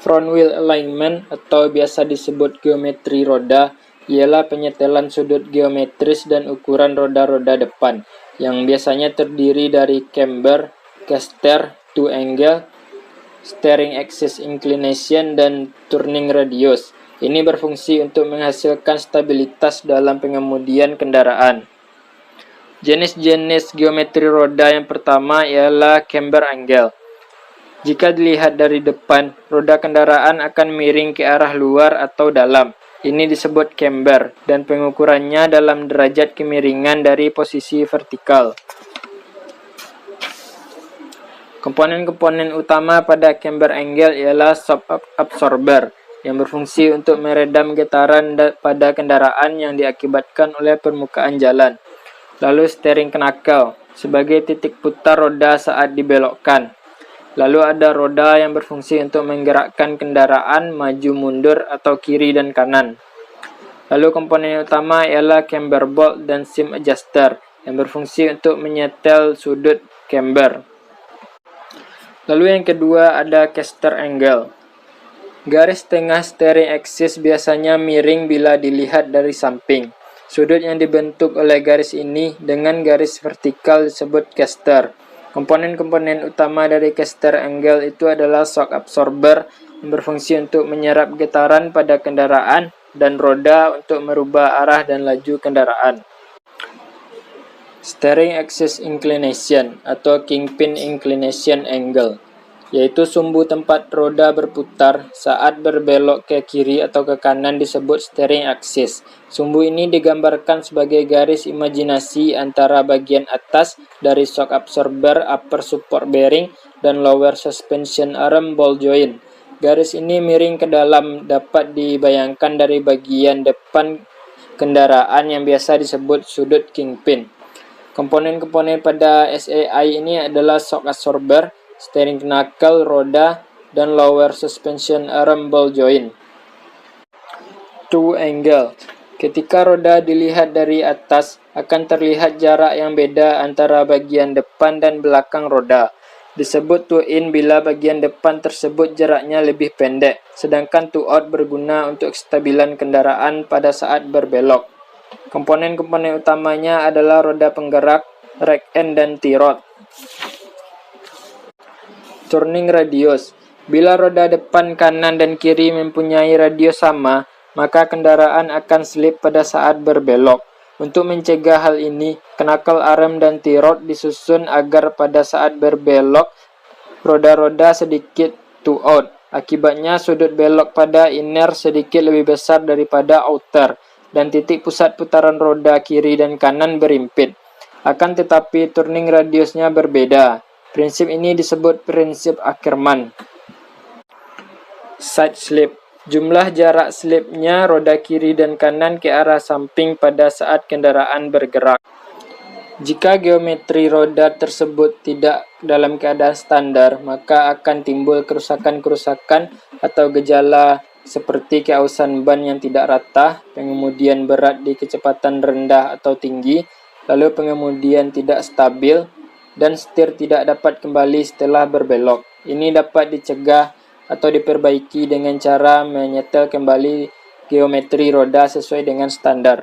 Front wheel alignment atau biasa disebut geometri roda ialah penyetelan sudut geometris dan ukuran roda-roda depan yang biasanya terdiri dari camber, caster, two angle, steering axis inclination, dan turning radius. Ini berfungsi untuk menghasilkan stabilitas dalam pengemudian kendaraan. Jenis-jenis geometri roda yang pertama ialah camber angle. Jika dilihat dari depan, roda kendaraan akan miring ke arah luar atau dalam. Ini disebut camber, dan pengukurannya dalam derajat kemiringan dari posisi vertikal. Komponen-komponen utama pada camber angle ialah shock absorber, yang berfungsi untuk meredam getaran pada kendaraan yang diakibatkan oleh permukaan jalan. Lalu steering knuckle, sebagai titik putar roda saat dibelokkan. Lalu ada roda yang berfungsi untuk menggerakkan kendaraan maju mundur atau kiri dan kanan. Lalu komponen utama ialah camber bolt dan seam adjuster yang berfungsi untuk menyetel sudut camber. Lalu yang kedua ada caster angle. Garis tengah steering axis biasanya miring bila dilihat dari samping. Sudut yang dibentuk oleh garis ini dengan garis vertikal disebut caster. Komponen-komponen utama dari caster angle itu adalah shock absorber yang berfungsi untuk menyerap getaran pada kendaraan dan roda untuk merubah arah dan laju kendaraan. Steering axis inclination atau kingpin inclination angle, yaitu sumbu tempat roda berputar saat berbelok ke kiri atau ke kanan disebut steering axis. Sumbu ini digambarkan sebagai garis imajinasi antara bagian atas dari shock absorber upper support bearing dan lower suspension arm ball joint. Garis ini miring ke dalam dapat dibayangkan dari bagian depan kendaraan yang biasa disebut sudut kingpin. Komponen-komponen pada SAI ini adalah shock absorber, steering knuckle, roda, dan lower suspension arm ball joint. Two angle. Ketika roda dilihat dari atas, akan terlihat jarak yang beda antara bagian depan dan belakang roda. Disebut two in bila bagian depan tersebut jaraknya lebih pendek, sedangkan two out berguna untuk kestabilan kendaraan pada saat berbelok. Komponen-komponen utamanya adalah roda penggerak, rack end, dan T-rod. Turning radius. Bila roda depan, kanan, dan kiri mempunyai radius sama, maka kendaraan akan slip pada saat berbelok. Untuk mencegah hal ini, knuckle arm dan T-rod disusun agar pada saat berbelok, roda-roda sedikit two out. Akibatnya sudut belok pada inner sedikit lebih besar daripada outer, dan titik pusat putaran roda kiri dan kanan berimpit. Akan tetapi turning radiusnya berbeda. Prinsip ini disebut prinsip Ackermann. Side slip. Jumlah jarak slipnya roda kiri dan kanan ke arah samping pada saat kendaraan bergerak. Jika geometri roda tersebut tidak dalam keadaan standar, maka akan timbul kerusakan-kerusakan atau gejala seperti keausan ban yang tidak rata, pengemudian berat di kecepatan rendah atau tinggi, lalu pengemudian tidak stabil, dan setir tidak dapat kembali setelah berbelok. Ini dapat dicegah atau diperbaiki dengan cara menyetel kembali geometri roda sesuai dengan standar.